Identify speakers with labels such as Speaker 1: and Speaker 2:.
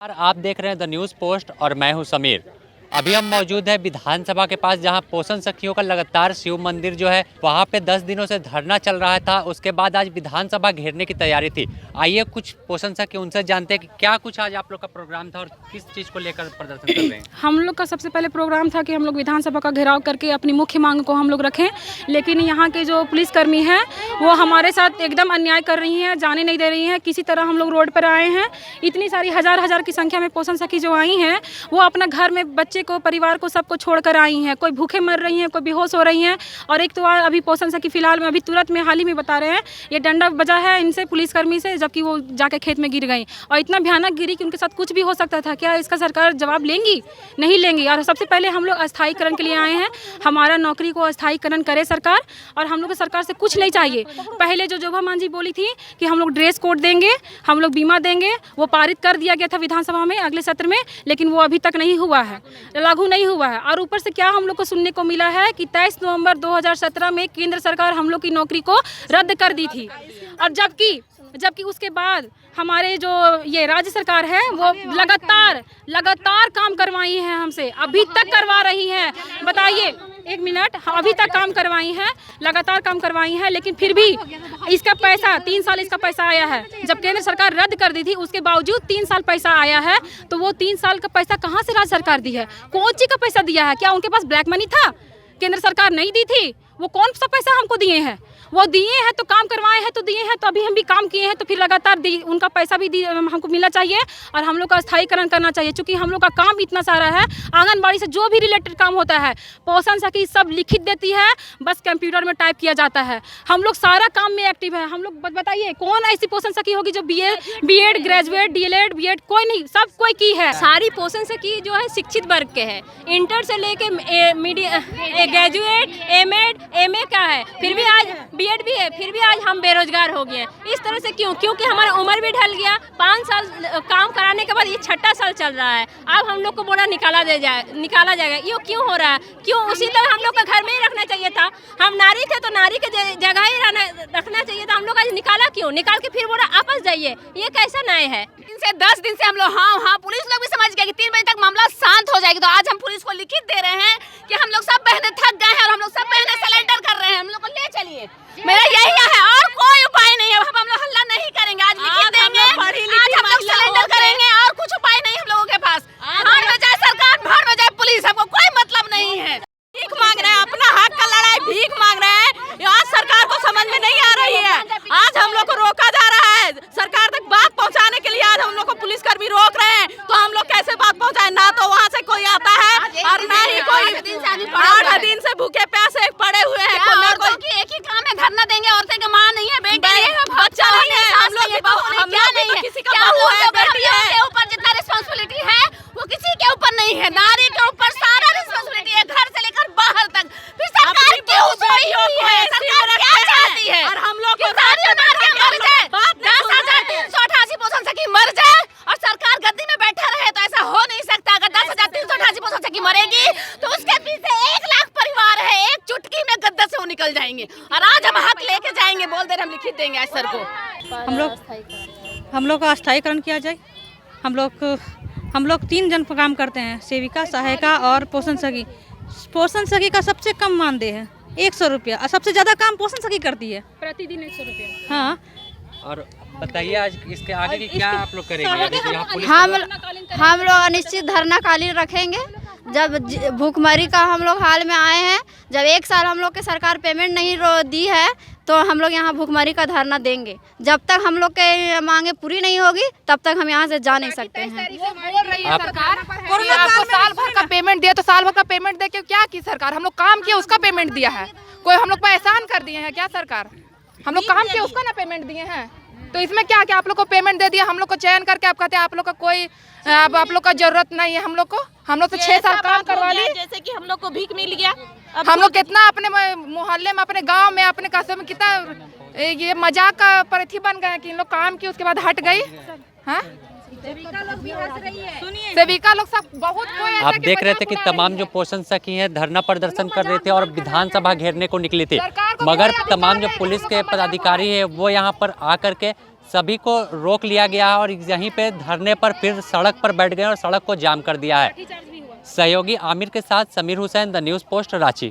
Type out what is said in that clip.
Speaker 1: आप देख रहे हैं द न्यूज़ पोस्ट और मैं हूं समीर। अभी हम मौजूद हैं विधानसभा के पास, जहां पोषण सखियों का लगातार शिव मंदिर जो है वहां पे 10 दिनों से धरना चल रहा था। उसके बाद आज विधानसभा घेरने की तैयारी थी। आइए कुछ पोषण सखी उनसे जानते हैं कि क्या कुछ आज आप लोग का प्रोग्राम था और किस चीज़ को लेकर प्रदर्शन कर रहे हैं।
Speaker 2: हम लोग का सबसे पहले प्रोग्राम था कि हम लोग विधानसभा का घेराव करके अपनी मुख्य मांग को हम लोग रखें, लेकिन यहाँ के जो पुलिसकर्मी हैं वो हमारे साथ एकदम अन्याय कर रही हैं, जाने नहीं दे रही हैं। किसी तरह हम लोग रोड पर आए हैं। इतनी सारी हजार की संख्या में पोषण सखी जो आई हैं वो अपना घर में बच्चे को, परिवार को, सबको छोड़कर आई हैं। कोई भूखे मर रही हैं, कोई बेहोश हो रही हैं। और एक तो अभी पोषण सखी फिलहाल में अभी तुरंत में हाल ही में बता रहे हैं ये डंडा बजा है इनसे, पुलिसकर्मी से, जबकि वो जाके खेत में गिर गई और इतना भयानक गिरी कि उनके साथ कुछ भी हो सकता था। क्या इसका सरकार जवाब लेंगी? नहीं लेंगी। और सबसे पहले हम लोग अस्थायीकरण के लिए आए हैं। हमारा नौकरी को अस्थायीकरण करे सरकार, और हम लोग को सरकार से कुछ नहीं चाहिए। पहले जो जोभा मांझी बोली थी कि हम लोग ड्रेस कोड देंगे, हम लोग बीमा देंगे, वो पारित कर दिया गया था विधानसभा में अगले सत्र में, लेकिन वो अभी तक नहीं हुआ है, लागू नहीं हुआ है। और ऊपर से क्या हम लोग को सुनने को मिला है कि 23 नवंबर 2017 में केंद्र सरकार हम लोग की नौकरी को रद्द कर दी थी। और जबकि उसके बाद हमारे जो ये राज्य सरकार है वो लगातार काम करवाई है हमसे, अभी तक करवा रही है। बताइए, एक मिनट, अभी तक काम करवाई हैं, लगातार काम करवाई हैं, लेकिन फिर भी इसका पैसा 3 साल इसका पैसा आया है। जब केंद्र सरकार रद्द कर दी थी उसके बावजूद 3 साल पैसा आया है। तो वो 3 साल का पैसा कहाँ से राज्य सरकार दी है? कौन सी का पैसा दिया है? क्या उनके पास ब्लैक मनी था? केंद्र सरकार नहीं दी थी। वो कौन सा पैसा हमको दिए हैं? वो दिए हैं तो काम करवाए हैं तो दिए हैं, तो अभी हम भी काम किए हैं तो फिर लगातार उनका पैसा भी हमको मिलना चाहिए। और हम लोग का स्थायीकरण करना चाहिए, क्योंकि हम लोग का काम इतना सारा है। आंगनबाड़ी से जो भी रिलेटेड काम होता है पोषण सखी सब लिखित देती है, बस कंप्यूटर में टाइप किया जाता है। हम लोग सारा काम में एक्टिव है। हम लोग बताइए कौन ऐसी पोषण सखी होगी जो बीएड ग्रेजुएट, डीएलएड, बीएड, कोई नहीं, सब कोई की है।
Speaker 3: सारी पोषण सखी जो है शिक्षित वर्ग के हैं, इंटर से लेके ग्रेजुएट, एमए का है, फिर भी आज बीएड भी है, फिर भी आज हम बेरोजगार हो गए। इस तरह से क्यों? क्योंकि हमारा उम्र भी ढल गया। 5 साल काम कराने के बाद ये 6ठा साल चल रहा है। अब हम लोग को बोला निकाला जाएगा। ये क्यों हो रहा है? क्यों? उसी तरह हम लोग को घर में ही रखना चाहिए था। हम नारी थे तो नारी के जगह ही रखना चाहिए था। हम लोग आज निकाला क्यों? निकाल के फिर बोला आपस जाइए। ये कैसा न्याय है?
Speaker 4: 10 दिन से हम लोग हाँ पुलिस लोग भी समझ गए कि 3 बजे तक मामला शांत हो जाएगी। तो आज हम पुलिस को लिखित दे रहे हैं कि हम लोग सब बहनें थक गए हैं और हम लोग सब बहनें सरेंडर कर रहे हैं। हम लोग को ले चलिए। मेरा यही है और कोई उपाय नहीं है। हम लोग हल्ला नहीं करेंगे, आज लिखित देंगे, आज हम लोग सरेंडर करेंगे और कुछ उपाय नहीं हम लोगों के पास। भाड़ में जाए सरकार, भाड़ में जाए पुलिस, हमको कोई मतलब नहीं है। भीख मांग रहे हैं, अपना हक का लड़ाई भीख मांग रहे हैं। आज सरकार को समझ में नहीं आ रही है। आज हम लोग को रोका जा रहा है। सरकार तक बात पहुंचाने के लिए आज हम लोग को पुलिसकर्मी रोक रहे हैं। तो हम लोग कैसे बात पहुंचाएं? ना तो वहाँ से कोई आता है और ना ही कोई। 8 दिन से भूखे प्यासे पड़े हुए हैं। एक ही काम है, धरना देंगे। औरतें की माँ नहीं है, बेटी नहीं है, बच्चा नहीं है, हम लोग किसी का बहू है, बेटी है। ऊपर जितना रिस्पांसिबिलिटी है वो किसी के ऊपर नहीं है। नारी के ऊपर सारा रिस्पांसिबिलिटी है, घर से लेकर बाहर तक। फिर सरकार क्यों सोई हुई है? सरकार क्या चाहती है? और हम लोग को 10,388 पोषण सखी मर जाए और सरकार गद्दी में बैठा रहे, तो ऐसा हो नहीं सकता। अगर 10,388 पोषण सखी मरेगी तो उसके पीछे 1 लाख परिवार है। एक चुटकी में गद्दा से वो निकल जाएंगे। और आज हम हक लेके जाएंगे, बोल दे हम लिखित देंगे आज सर को।
Speaker 5: हम लोग का अस्थायीकरण किया जाए। हम लोग 3 जन काम करते हैं, सेविका, सहायिका और पोषण सखी। पोषण सखी का सबसे कम मानदेय है 100 रुपया, और सबसे ज़्यादा काम पोषण सखी करती है,
Speaker 2: प्रतिदिन 100 रुपया।
Speaker 5: हाँ।
Speaker 1: और बताइए आज इसके आगे की क्या आप लोग करेंगे? जैसे यहाँ पुलिस
Speaker 3: हम लोग अनिश्चित धरना कालीन रखेंगे। जब भूखमरी का हम लोग हाल में आए हैं, जब 1 साल हम लोग के सरकार पेमेंट नहीं दी है, तो हम लोग यहाँ भूखमरी का धरना देंगे। जब तक हम लोग के मांगे पूरी नहीं होगी तब तक हम यहाँ से जा नहीं सकते हैं।
Speaker 4: आपको साल भर का पेमेंट दिया, तो साल भर का पेमेंट दे के क्या की सरकार? हम लोग काम किए उसका पेमेंट दिया है। कोई हम लोग पर एहसान कर दिए हैं क्या सरकार? हम लोग काम किए उसका ना पेमेंट दिए हैं। तो इसमें क्या आप लोग को पेमेंट दे दिया, हम लोग को चयन करके आप कहते हैं आप लोग का कोई आप लोग का जरूरत नहीं है। हम लोग तो 6 साल काम करवा लिए,
Speaker 3: जैसे कि हम लोग को भीख मिल गया।
Speaker 4: हम लोग कितना अपने मोहल्ले में, अपने गांव में, अपने कस्बे में कितना ये मजाक का परिधि बन गए कि इन लोग काम किए उसके बाद हट गई। हाँ, सेविका लोग सब बहुत।
Speaker 1: आप देख रहे थे कि तमाम जो पोषण सखी हैं धरना प्रदर्शन कर रहे थे और विधानसभा घेरने को निकले थे, मगर तमाम जो पुलिस के पदाधिकारी है वो यहाँ पर आकर के सभी को रोक लिया गया है और यहीं पे धरने पर फिर सड़क पर बैठ गए और सड़क को जाम कर दिया है। सहयोगी आमिर के साथ Sameer Hussain, the news post, Ranchi.